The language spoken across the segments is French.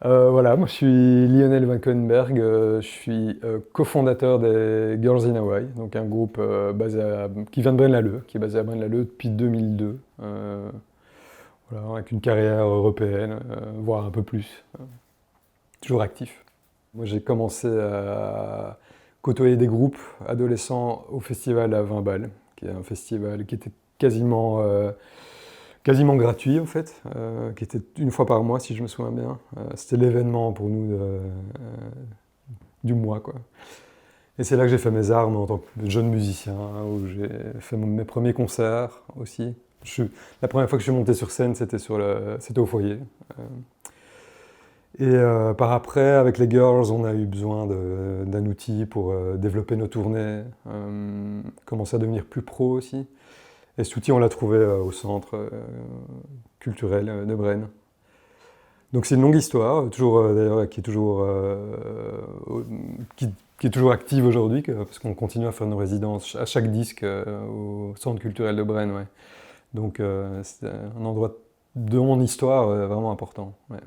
Voilà, moi je suis Lionel Winkenberg, je suis cofondateur des Girls in Hawaii, donc un groupe qui vient de Braine-l'Alleud, qui est basé à Braine-l'Alleud depuis 2002, voilà, avec une carrière européenne, voire un peu plus, toujours actif. Moi j'ai commencé à côtoyer des groupes adolescents au festival à 20 balles, qui est un festival qui était quasiment gratuit en fait, qui était une fois par mois si je me souviens bien. C'était l'événement pour nous du mois quoi. Et c'est là que j'ai fait mes armes en tant que jeune musicien, où j'ai fait mes premiers concerts aussi. La première fois que je suis monté sur scène, c'était au foyer. Par après, avec les Girls, on a eu besoin d'un outil pour développer nos tournées, commencer à devenir plus pro aussi. Et cet outil, on l'a trouvé au centre culturel de Braine. Donc c'est une longue histoire, d'ailleurs, qui est toujours active aujourd'hui, parce qu'on continue à faire nos résidences à chaque disque au centre culturel de Braine. Ouais. Donc c'est un endroit de mon histoire vraiment important. Ouais.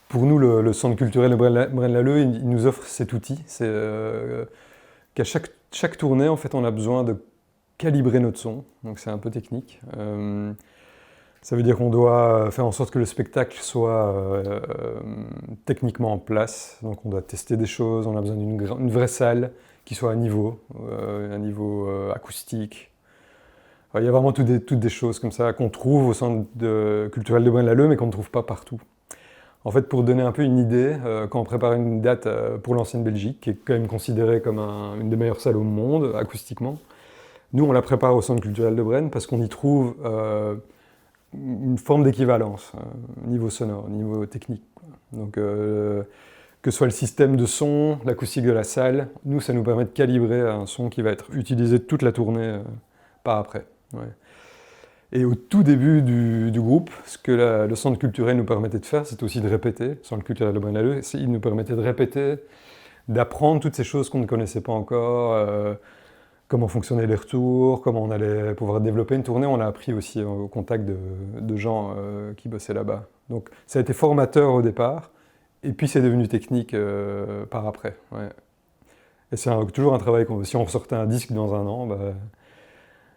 Pour nous, le centre culturel de Braine-l'Alleud, il nous offre cet outil. C'est qu'à chaque tournée, en fait, on a besoin de calibrer notre son, donc c'est un peu technique. Ça veut dire qu'on doit faire en sorte que le spectacle soit techniquement en place. Donc on doit tester des choses, on a besoin d'une vraie salle qui soit à niveau acoustique. Alors, il y a vraiment toutes des choses comme ça qu'on trouve au centre culturel de Braine-l'Alleud, mais qu'on ne trouve pas partout. En fait, pour donner un peu une idée, quand on prépare une date pour l'Ancienne Belgique, qui est quand même considérée comme une des meilleures salles au monde, acoustiquement, nous, on la prépare au Centre culturel de Braine parce qu'on y trouve une forme d'équivalence, niveau sonore, niveau technique. Donc, que ce soit le système de son, l'acoustique de la salle, nous, ça nous permet de calibrer un son qui va être utilisé toute la tournée par après. Ouais. Et au tout début du groupe, ce que le centre culturel nous permettait de faire, c'était aussi de répéter. Le centre culturel de Braine-l'Alleud, il nous permettait de répéter, d'apprendre toutes ces choses qu'on ne connaissait pas encore, comment fonctionnaient les retours, comment on allait pouvoir développer une tournée. On l'a appris aussi au contact de gens qui bossaient là-bas. Donc ça a été formateur au départ, et puis c'est devenu technique par après. Ouais. Et c'est toujours un travail, si on sortait un disque dans un an,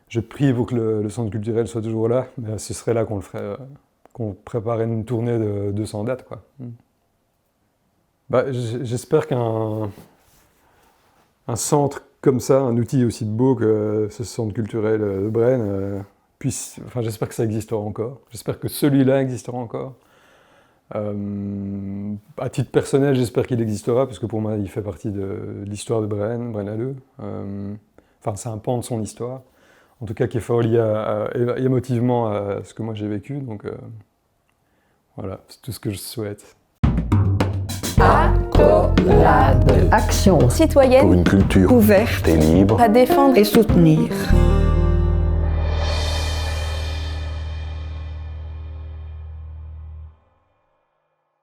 je prie pour que le centre culturel soit toujours là, mais ce serait là qu'on le ferait, qu'on préparait une tournée de 200 dates, quoi. J'espère qu'un centre comme ça, un outil aussi beau que ce centre culturel de Braine, j'espère que ça existera encore. J'espère que celui-là existera encore. À titre personnel, j'espère qu'il existera, parce que pour moi, il fait partie de l'histoire de Braine-l'Alleud. C'est un pan de son histoire. En tout cas, qui est fort lié émotivement à ce que moi j'ai vécu. Donc voilà, c'est tout ce que je souhaite. Accolade. Action citoyenne pour une culture ouverte et libre à défendre et soutenir.